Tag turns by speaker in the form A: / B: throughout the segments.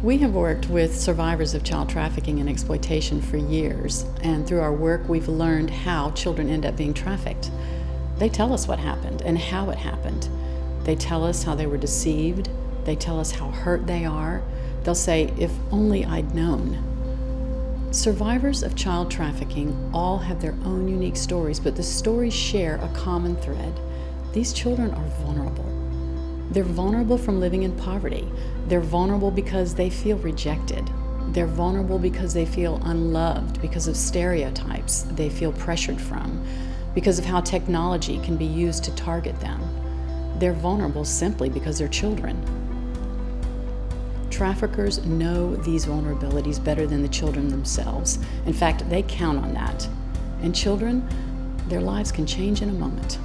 A: We have worked with survivors of child trafficking and exploitation for years, and through our work we've learned how children end up being trafficked. They tell us what happened and how it happened. They tell us how they were deceived. They tell us how hurt they are. They'll say, "If only I'd known." Survivors of child trafficking all have their own unique stories, but the stories share a common thread. These children are vulnerable. They're vulnerable from living in poverty. They're vulnerable because they feel rejected. They're vulnerable because they feel unloved, because of stereotypes they feel pressured from, because of how technology can be used to target them. They're vulnerable simply because they're children. Traffickers know these vulnerabilities better than the children themselves. In fact, they count on that. And children, their lives can change in a moment.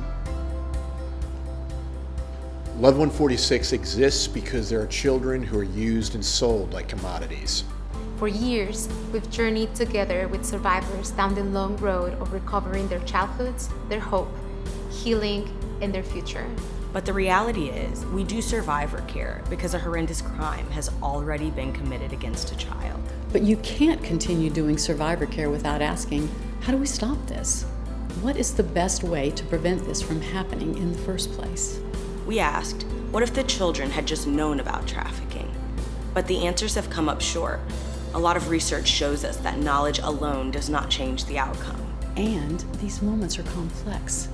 B: Loved 146 exists because there are children who are used and sold like commodities.
C: For years, we've journeyed together with survivors down the long road of recovering their childhoods, their hope, healing, and their future.
D: But the reality is, we do survivor care because a horrendous crime has already been committed against a child.
A: But you can't continue doing survivor care without asking, how do we stop this? What is the best way to prevent this from happening in the first place?
D: We asked, what if the children had just known about trafficking? But the answers have come up short. A lot of research shows us that knowledge alone does not change the outcome.
A: And these moments are complex.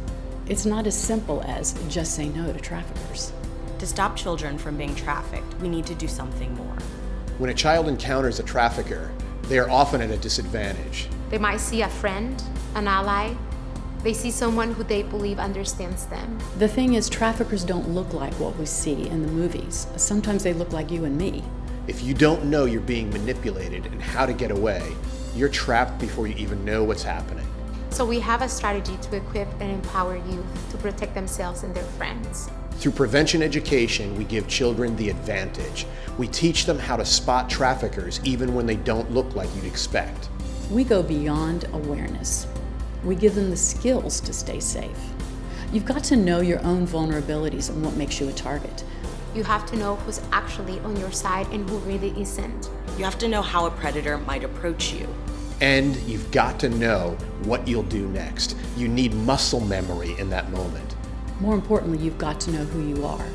A: It's not as simple as just say no to traffickers.
D: To stop children from being trafficked, we need to do something more.
B: When a child encounters a trafficker, they are often at a disadvantage.
C: They might see a friend, an ally. They see someone who they believe understands them.
A: The thing is, traffickers don't look like what we see in the movies. Sometimes they look like you and me.
B: If you don't know you're being manipulated and how to get away, you're trapped before you even know what's happening.
C: So we have a strategy to equip and empower youth to protect themselves and their friends.
B: Through prevention education, we give children the advantage. We teach them how to spot traffickers even when they don't look like you'd expect.
A: We go beyond awareness. We give them the skills to stay safe. You've got to know your own vulnerabilities and what makes you a target.
C: You have to know who's actually on your side and who really isn't.
D: You have to know how a predator might approach you.
B: And you've got to know what you'll do next. You need muscle memory in that moment.
A: More importantly, you've got to know who you are.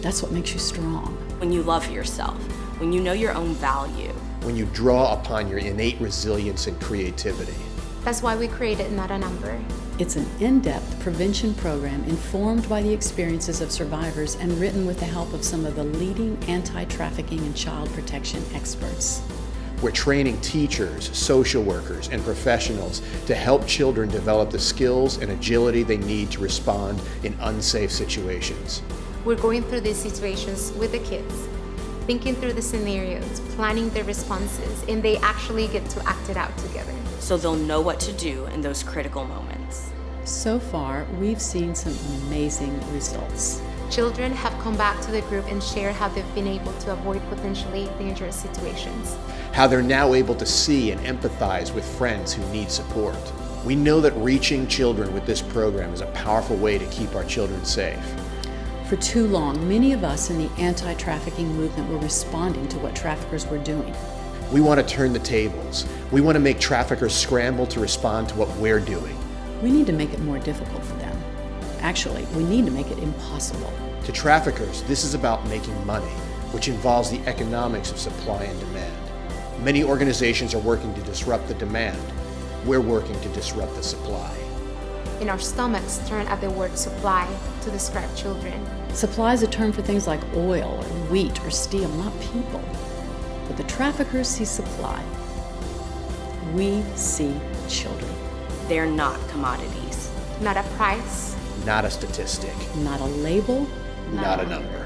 A: That's what makes you strong.
D: When you love yourself, when you know your own value.
B: When you draw upon your innate resilience and creativity.
C: That's why we created Not a Number.
A: It's an in-depth prevention program informed by the experiences of survivors and written with the help of some of the leading anti-trafficking and child protection experts.
B: We're training teachers, social workers, and professionals to help children develop the skills and agility they need to respond in unsafe situations.
C: We're going through these situations with the kids, thinking through the scenarios, planning their responses, and they actually get to act it out together.
D: So they'll know what to do in those critical moments.
A: So far, we've seen some amazing results.
C: Children have come back to the group and shared how they've been able to avoid potentially dangerous situations.
B: How they're now able to see and empathize with friends who need support. We know that reaching children with this program is a powerful way to keep our children safe.
A: For too long, many of us in the anti-trafficking movement were responding to what traffickers were doing.
B: We want to turn the tables. We want to make traffickers scramble to respond to what we're doing.
A: We need to make it more difficult for them. Actually, we need to make it impossible.
B: To traffickers, this is about making money, which involves the economics of supply and demand. Many organizations are working to disrupt the demand. We're working to disrupt the supply.
C: And our stomachs turn at the word supply to describe children.
A: Supply is a term for things like oil or wheat or steel, not people. But the traffickers see supply. We see children.
D: They're not commodities.
C: Not a price.
B: Not a statistic.
A: Not a label.
B: Not a number.